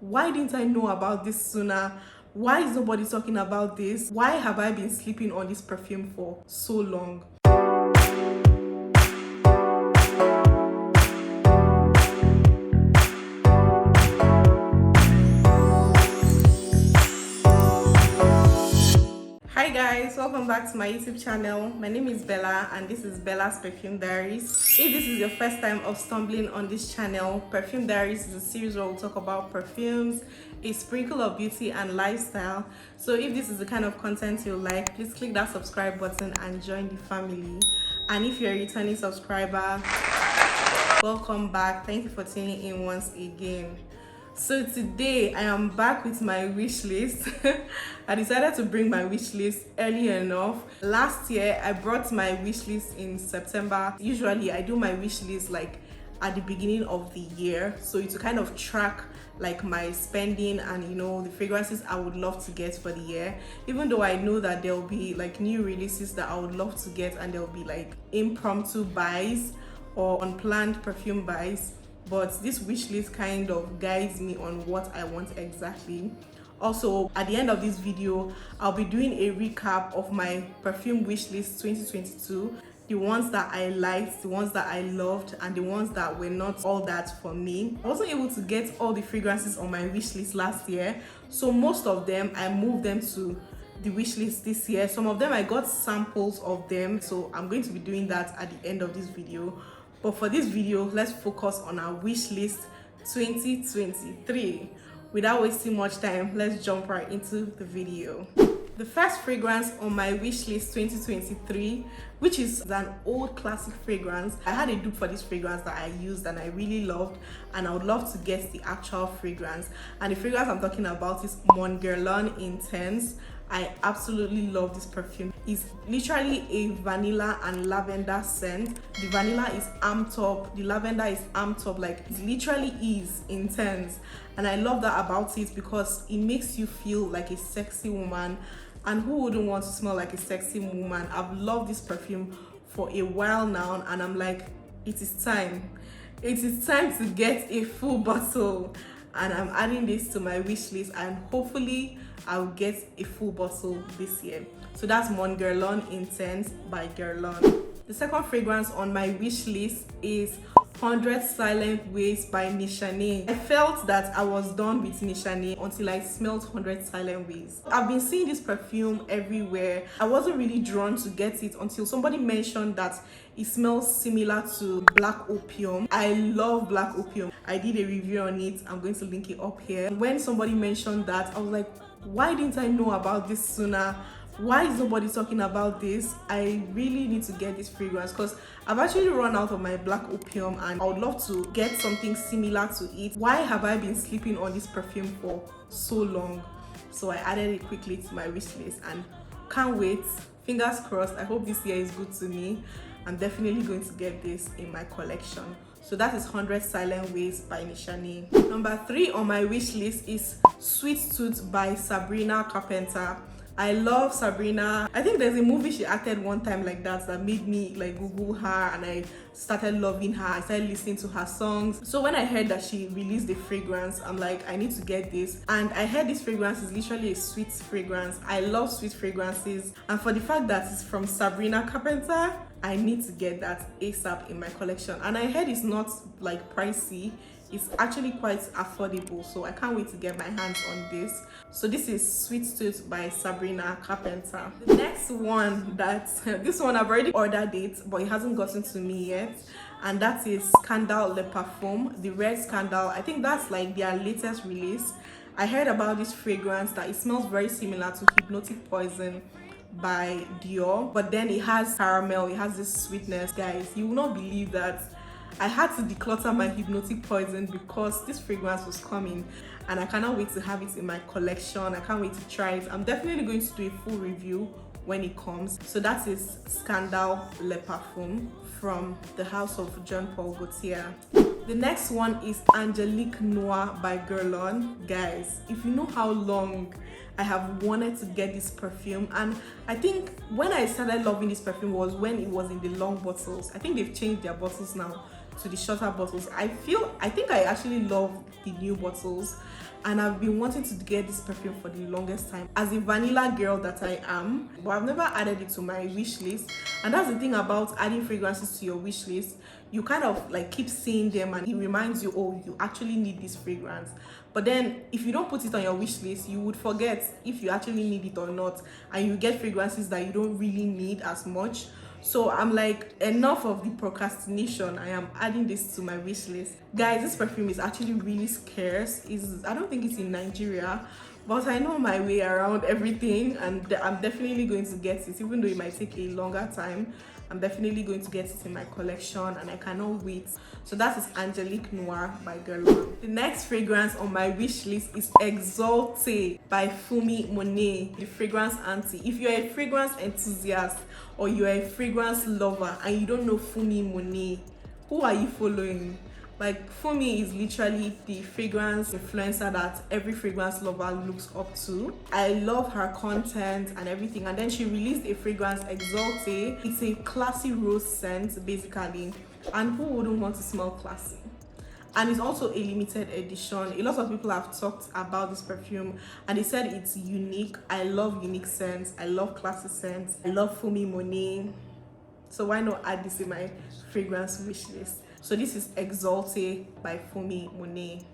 Why didn't I know about this sooner? Why is nobody talking about this? Why have I been sleeping on this perfume for so long? Hi guys, welcome back to my YouTube channel. My name is Bella and this is Bella's Perfume Diaries. If this is your first time of stumbling on this channel, Perfume Diaries is a series where we'll talk about perfumes, a sprinkle of beauty and lifestyle. So if this is the kind of content you like, please click that subscribe button and join the family. And if you're a returning subscriber, welcome back. Thank you for tuning in once again. So today I am back with my wish list. I decided to bring my wish list early enough. Last year I brought my wish list in September. Usually I do my wish list like at the beginning of the year, so to kind of track like my spending and the fragrances I would love to get for the year, even though I know that there will be like new releases that I would love to get and there will be like impromptu buys or unplanned perfume buys. But this wish list kind of guides me on what I want exactly. Also, at the end of this video, I'll be doing a recap of my perfume wish list 2022, the ones that I liked, the ones that I loved, and the ones that were not all that for me. I wasn't able to get all the fragrances on my wish list last year, so most of them I moved them to the wish list this year. Some of them I got samples of them, so I'm going to be doing that at the end of this video. But for this video, let's focus on our wish list 2023. Without wasting much time, let's jump right into the video. The first fragrance on my wish list 2023, which is an old classic fragrance. I had a dupe for this fragrance that I used and I really loved, and I would love to get the actual fragrance. And the fragrance I'm talking about is Labelle Intense. I absolutely love this perfume. It's literally a vanilla and lavender scent. The vanilla is amped up, the lavender is amped up, like it literally is intense. And I love that about it because it makes you feel like a sexy woman. And who wouldn't want to smell like a sexy woman? I've loved this perfume for a while now and I'm like, it is time. It is time to get a full bottle. And I'm adding this to my wish list and hopefully I'll get a full bottle this year. So that's Labelle Intense by Guerlain. The second fragrance on my wish list is 100 Silent Ways by Nishane. I felt that I was done with Nishane until I smelled 100 Silent Ways. I've been seeing this perfume everywhere. I wasn't really drawn to get it until somebody mentioned that it smells similar to Black Opium. I love Black Opium. I did a review on it. I'm going to link it up here. When somebody mentioned that, I was like, why didn't I know about this sooner? Why is nobody talking about this? I really need to get this fragrance because I've actually run out of my Black Opium and I would love to get something similar to it. Why have I been sleeping on this perfume for so long? So I added it quickly to my wish list and can't wait. Fingers crossed. I hope this year is good to me. I'm definitely going to get this in my collection. So that is 100 Silent Ways by Nishane. Number 3 on my wish list is Sweet Tooth by Sabrina Carpenter. I love Sabrina. I think there's a movie she acted one time like that made me like Google her and I started loving her. I started listening to her songs. So when I heard that she released the fragrance, I'm like, I need to get this. And I heard this fragrance is literally a sweet fragrance. I love sweet fragrances. And for the fact that it's from Sabrina Carpenter, I need to get that ASAP in my collection. And I heard it's not like pricey. It's actually quite affordable, so I can't wait to get my hands on this. So this is Sweet Tooth by Sabrina Carpenter. The next one, this one I've already ordered it, but it hasn't gotten to me yet, and that is Scandal Le Parfum, the Red Scandal. I think that's like their latest release. I heard about this fragrance that it smells very similar to Hypnotic Poison by Dior, but then it has caramel, it has this sweetness. Guys, you will not believe that I had to declutter my Hypnotic Poison because this fragrance was coming and I cannot wait to have it in my collection. I can't wait to try it. I'm definitely going to do a full review when it comes. So that is Scandal Le Parfum from the house of Jean Paul Gaultier. The next one is Angelique Noir by Guerlain. Guys, if you know how long I have wanted to get this perfume, and I think when I started loving this perfume was when it was in the long bottles. I think they've changed their bottles now. to the shorter bottles. I think I actually love the new bottles, and I've been wanting to get this perfume for the longest time as a vanilla girl that I am, but I've never added it to my wish list. And that's the thing about adding fragrances to your wish list, you kind of like keep seeing them and it reminds you, oh, you actually need this fragrance. But then if you don't put it on your wish list, you would forget if you actually need it or not, and you get fragrances that you don't really need as much. So I'm like, enough of the procrastination, I am adding this to my wish list. Guys, this perfume is actually really scarce. I don't think it's in Nigeria, but I know my way around everything, and I'm definitely going to get it, even though it might take a longer time. I'm definitely going to get it in my collection, and I cannot wait. So that is Angelique Noir by Gorman. The next fragrance on my wish list is Exalty by Fumi Monet, the fragrance auntie. If you're a fragrance enthusiast or you're a fragrance lover and you don't know Fumi Monet, who are you following? Like, Fumi is literally the fragrance influencer that every fragrance lover looks up to. I love her content and everything. And then she released a fragrance, Exalty. It's a classy rose scent, basically. And who wouldn't want to smell classy? And it's also a limited edition. A lot of people have talked about this perfume and they said it's unique. I love unique scents. I love classy scents. I love Fumi Monet. So why not add this in my fragrance wish list? So this is Exalty by Fumi Monet.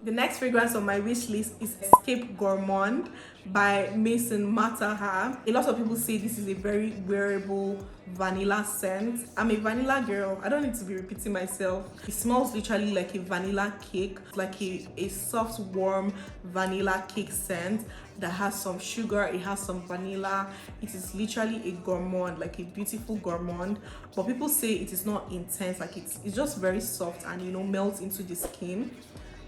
The next fragrance on my wish list is Escape Gourmand by Mataha. A lot of people say this is a very wearable vanilla scent. I'm a vanilla girl. I don't need to be repeating myself. It smells literally like a vanilla cake, like a soft, warm vanilla cake scent that has some sugar, it has some vanilla. It is literally a gourmand, like a beautiful gourmand. But people say it is not intense, like it's just very soft and, you know, melts into the skin.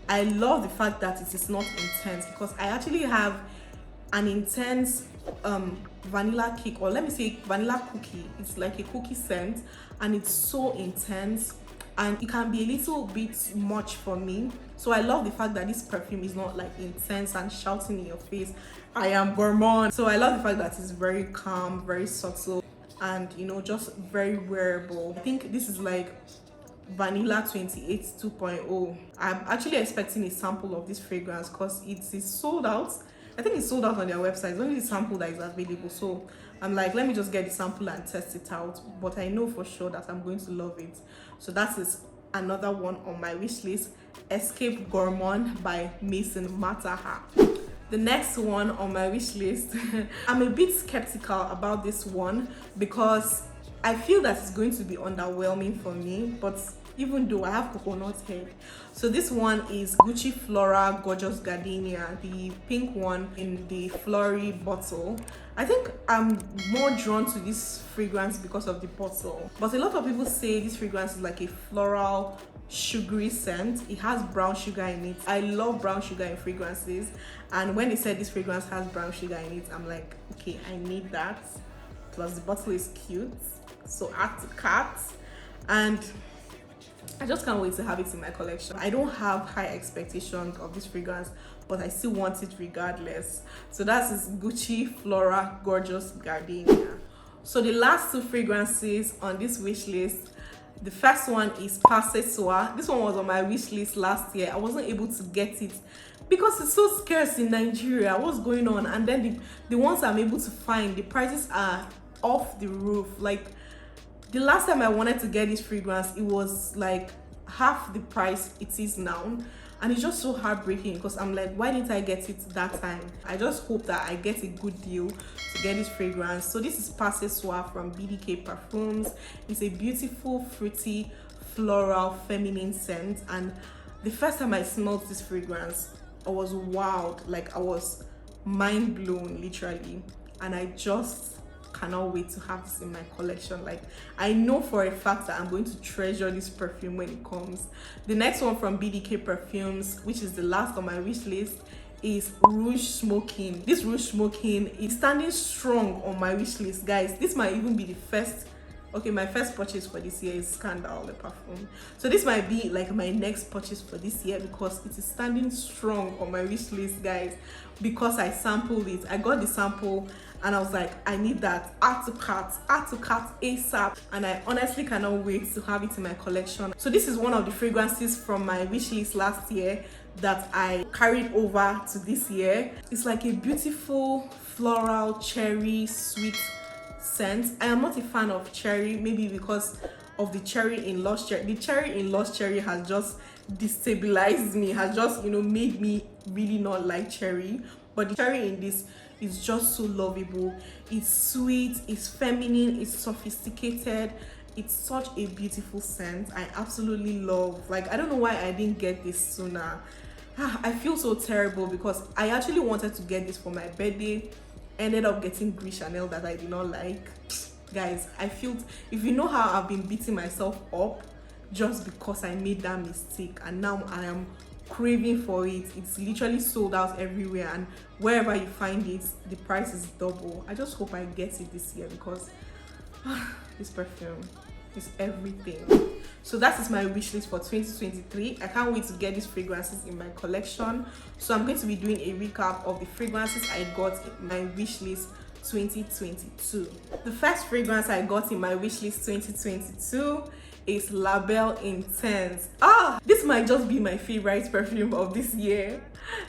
I love the fact that it is not intense, because I actually have an intense vanilla cake, or let me say vanilla cookie. It's like a cookie scent and it's so intense and it can be a little bit much for me. So I love the fact that this perfume is not like intense and shouting in your face, I am gourmand. So I love the fact that it's very calm, very subtle, and, you know, just very wearable. I think this is like Vanilla 28 2.0. I'm actually expecting a sample of this fragrance because it is sold out. I think it's sold out on their website. It's only the sample that is available. So I'm like, let me just get the sample and test it out. But I know for sure that I'm going to love it. So that is another one on my wish list, Escape Gourmand by Mataha. The next one on my wish list, I'm a bit skeptical about this one because I feel that it's going to be underwhelming for me, but even though I have coconut head. So this one is Gucci Flora Gorgeous Gardenia, the pink one in the flory bottle. I think I'm more drawn to this fragrance because of the bottle, but a lot of people say this fragrance is like a floral sugary scent. It has brown sugar in it. I love brown sugar in fragrances, and when they said this fragrance has brown sugar in it, I'm like, okay, I need that. Plus the bottle is cute, so add to cart, and I just can't wait to have it in my collection. I don't have high expectations of this fragrance, but I still want it regardless. So that is Gucci Flora Gorgeous Gardenia. So the last two fragrances on this wish list, the first one is Passe Soir. This one was on my wish list last year. I wasn't able to get it because it's so scarce in Nigeria. What's going on? And then the ones I'm able to find, the prices are off the roof. Like, the last time I wanted to get this fragrance, it was like half the price it is now, and it's just so heartbreaking because I'm like, why didn't I get it that time? I just hope that I get a good deal to get this fragrance. So this is Passe Soir from BDK Perfumes. It's a beautiful, fruity, floral, feminine scent, and the first time I smelled this fragrance, I was wowed. Like, I was mind blown, literally, and I just cannot wait to have this in my collection. Like, I know for a fact that I'm going to treasure this perfume when it comes. The next one from BDK Perfumes, which is the last on my wish list, is Rouge Smoking. This Rouge Smoking is standing strong on my wish list, guys. This might even be the first Okay, my first purchase for this year is Scandal, the perfume. So this might be like my next purchase for this year because it is standing strong on my wish list, guys, because I sampled it. I got the sample and I was like, I need that. Add to cart ASAP. And I honestly cannot wait to have it in my collection. So this is one of the fragrances from my wish list last year that I carried over to this year. It's like a beautiful floral cherry sweet scent. I am not a fan of cherry, maybe because of the cherry in Lost Cherry. The cherry in Lost Cherry has just destabilized me, has just, you know, made me really not like cherry. But the cherry in this is just so lovable. It's sweet, it's feminine, it's sophisticated. It's such a beautiful scent. I absolutely love. Like, I don't know why I didn't get this sooner. I feel so terrible because I actually wanted to get this for my birthday. Ended up getting Gris Chanel that I did not like. Guys, I feel, if you know how I've been beating myself up just because I made that mistake, and now I am craving for it. It's literally sold out everywhere, and wherever you find it, the price is double. I just hope I get it this year because this perfume is everything. So that is my wish list for 2023. I can't wait to get these fragrances in my collection. So I'm going to be doing a recap of the fragrances I got in my wish list 2022. The first fragrance I got in my wish list 2022 is Labelle Intense. This might just be my favorite perfume of this year.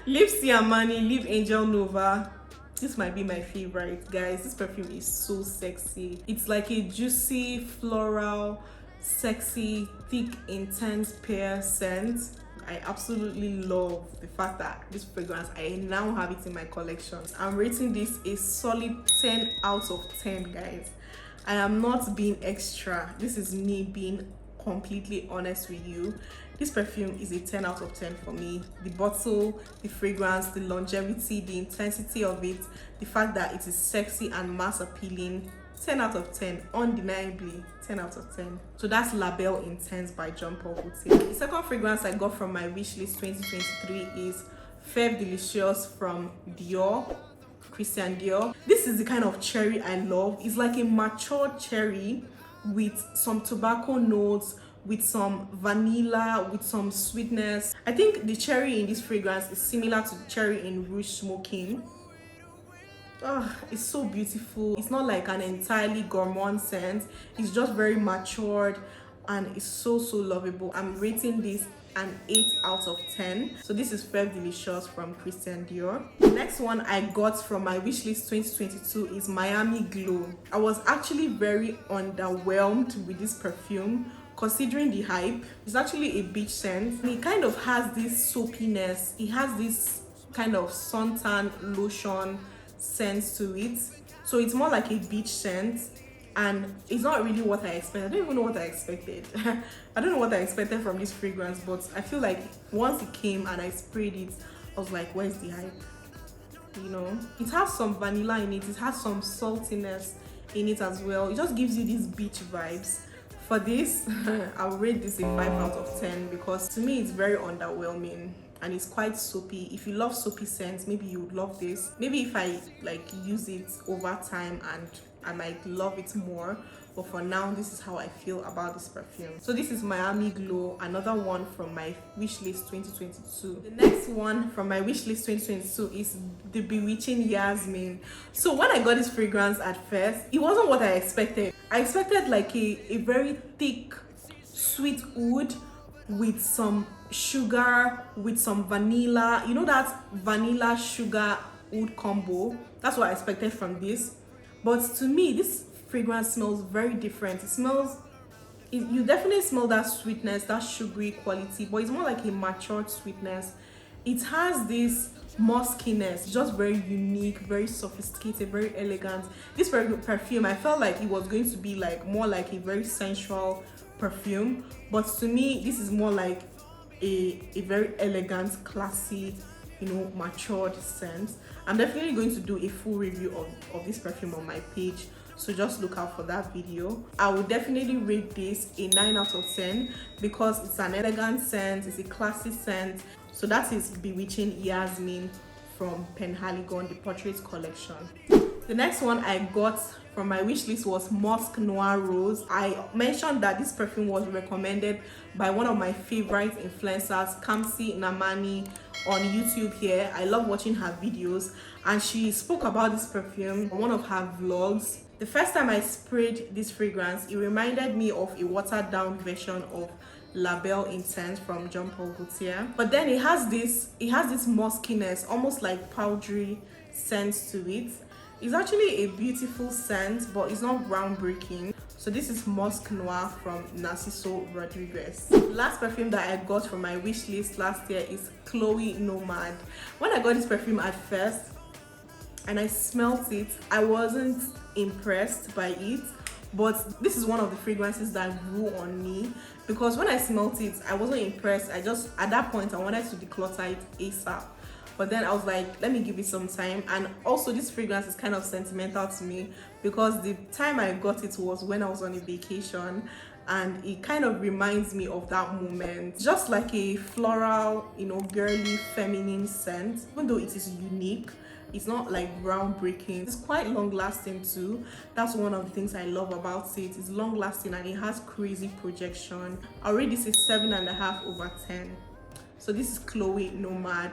Live Siamani, Live Angel Nova. This might be my favorite, guys. This perfume is so sexy. It's like a juicy, floral, sexy, thick, intense pear scent. I absolutely love the fact that this fragrance, I now have it in my collection. I'm rating this a solid 10 out of 10, guys. I am not being extra. This is me being completely honest with you. This perfume is a 10 out of 10 for me. The bottle, the fragrance, the longevity, the intensity of it, the fact that it is sexy and mass appealing, 10 out of 10, undeniably 10 out of 10. So that's Labelle Intense by Jean Paul Gaultier. The second fragrance I got from my wish list 2023 is Fève Délicieuse from Dior, Christian Dior. This is the kind of cherry I love. It's like a matured cherry with some tobacco notes, with some vanilla, with some sweetness. I think the cherry in this fragrance is similar to the cherry in Rouge Smoking. It's so beautiful. It's not like an entirely gourmand scent. It's just very matured and it's so lovable. I'm rating this an 8 out of 10. So this is Fève Délicieuse from Christian Dior. The next one I got from my wish list 2022 is Miami Glow. I was actually very underwhelmed with this perfume considering the hype. It's actually a beach scent. It kind of has this soapiness. It has this kind of suntan lotion scent to it. So it's more like a beach scent. And it's not really what I expected. I don't even know what I expected. I don't know what I expected from this fragrance, but I feel like once it came and I sprayed it, I was like, where's the hype? You know, it has some vanilla in it. It has some saltiness in it as well. It just gives you these beach vibes. For this, I'll rate this a 5 out of 10 because to me it's very underwhelming and it's quite soapy. If you love soapy scents, maybe you would love this. Maybe if I like use it over time and I might love it more, but for now this is how I feel about this perfume. So this is Miami Glow, another one from my wish list 2022. The next one from my wish list 2022 is the Bewitching Yasmine. So when I got this fragrance at first, it wasn't what I expected. I expected like a very thick sweet wood with some sugar, with some vanilla, you know, that vanilla sugar wood combo. That's what I expected from this. But to me, this fragrance smells very different. It smells, you definitely smell that sweetness, that sugary quality, but it's more like a matured sweetness. It has this muskiness, just very unique, very sophisticated, very elegant. This perfume, I felt like it was going to be like more like a very sensual perfume, but to me, this is more like a very elegant, classy, you know, matured scent. I'm definitely going to do a full review of this perfume on my page, so just look out for that video. I would definitely rate this a 9 out of 10 because it's an elegant scent, it's a classy scent. So that is Bewitching Yasmine from Penhaligon, the Portrait collection. The next one I got from my wish list was Musk Noir Rose. I mentioned that this perfume was recommended by one of my favorite influencers, Kamsi Namani, on YouTube here. I love watching her videos, and she spoke about this perfume on one of her vlogs. The first time I sprayed this fragrance, it reminded me of a watered down version of Labelle Intense from Jean Paul Gaultier, but then it has this muskiness, almost like powdery scent to it. It's actually a beautiful scent, but it's not groundbreaking. So this is Musk Noir from Narciso Rodriguez. The last perfume that I got from my wish list last year is Chloe Nomad. When I got this perfume at first and I smelled it, I wasn't impressed by it, but this is one of the fragrances that grew on me, because when I smelled it, I wasn't impressed. At that point, I wanted to declutter it ASAP. But then I was like, let me give it some time. And also this fragrance is kind of sentimental to me, because the time I got it was when I was on a vacation, and it kind of reminds me of that moment. Just like a floral, girly, feminine scent. Even though it is unique, it's not like groundbreaking. It's quite long lasting too. That's one of the things I love about it. It's long lasting and it has crazy projection. I rate this is 7.5/10. So this is Chloe Nomad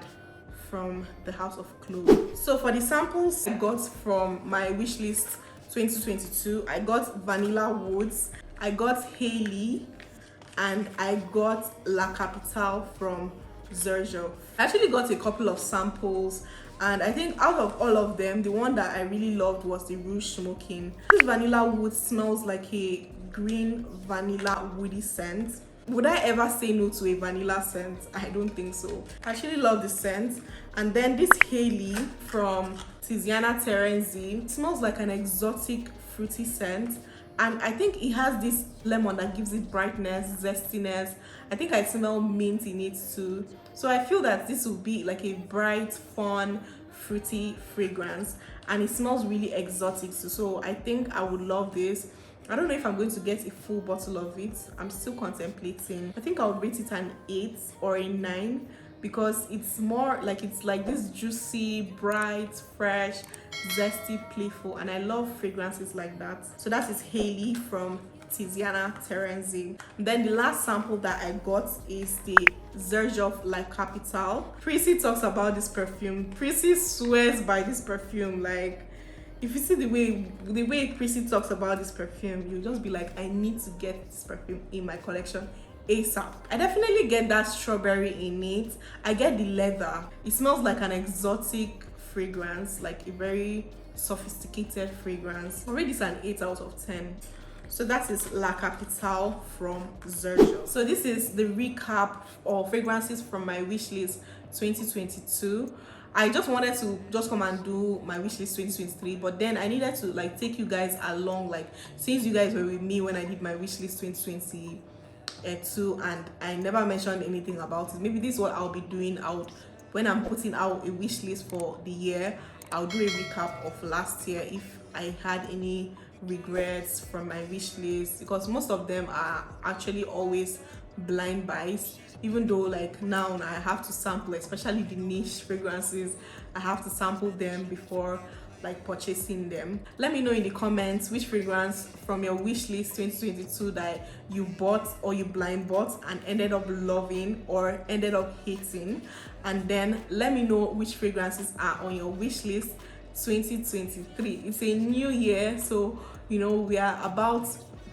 from the House of Chloe. So for the samples I got from my wish list 2022, I got Vanilla Woods, I got Hailey, and I got La Capitale from Zerjo. I actually got a couple of samples, and I think out of all of them, the one that I really loved was the Rouge Smoking. This Vanilla Wood smells like a green vanilla woody scent. Would I ever say no to a vanilla scent? I don't think so. I actually love the scent. And then this Hailey from Tiziana Terenzi, it smells like an exotic fruity scent, and I think it has this lemon that gives it brightness, zestiness. I think I smell mint in it too. So I feel that this will be like a bright, fun, fruity fragrance, and it smells really exotic too. So I think I would love this. I don't know if I'm going to get a full bottle of it. I'm still contemplating. I think I would rate it an 8 or a 9, because it's more like, it's like this juicy, bright, fresh, zesty, playful, and I love fragrances like that. So that is Hailey from Tiziana Terenzi. Then the last sample that I got is the Zerjo La Capitale. Prissy talks about this perfume. Prissy swears by this perfume. Like, if you see the way Prissy talks about this perfume, you'll just be like, I need to get this perfume in my collection ASAP. I definitely get that strawberry in it. I get the leather. It smells like an exotic fragrance, like a very sophisticated fragrance. I rate this an 8/10. So that is La Capitale from Zerjo. So this is the recap of fragrances from my wish list 2022. I just wanted to come and do my wish list 2023, but then I needed to like take you guys along, like since you guys were with me when I did my wish list 2022 and I never mentioned anything about it. Maybe this is what I'll be doing. When I'm putting out a wish list for the year, I'll do a recap of last year if I had any regrets from my wish list, because most of them are actually always blind buys. Even though like now I have to sample, especially the niche fragrances, I have to sample them before like purchasing them. Let me know in the comments which fragrance from your wish list 2022 that you bought or you blind bought and ended up loving or ended up hating, and then let me know which fragrances are on your wish list 2023. It's a new year, so we are about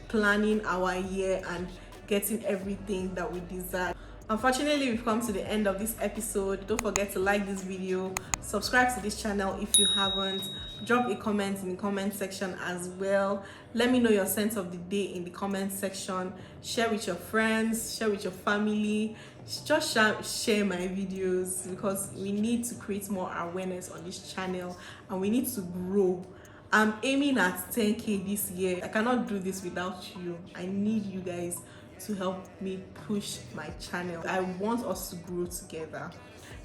planning our year and getting everything that we desire. Unfortunately, we've come to the end of this episode. Don't forget to like this video, subscribe to this channel if you haven't, drop a comment in the comment section as well. Let me know your sense of the day in the comment section. Share with your friends, share with your family, just share my videos, because we need to create more awareness on this channel and we need to grow. I'm aiming at 10K this year. I cannot do this without you. I need you guys to help me push my channel. I want us to grow together.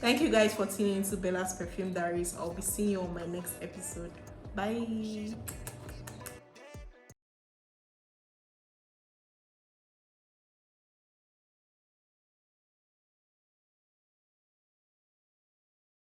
Thank you guys for tuning into Bella's Perfume Diaries. I'll be seeing you on my next episode. Bye.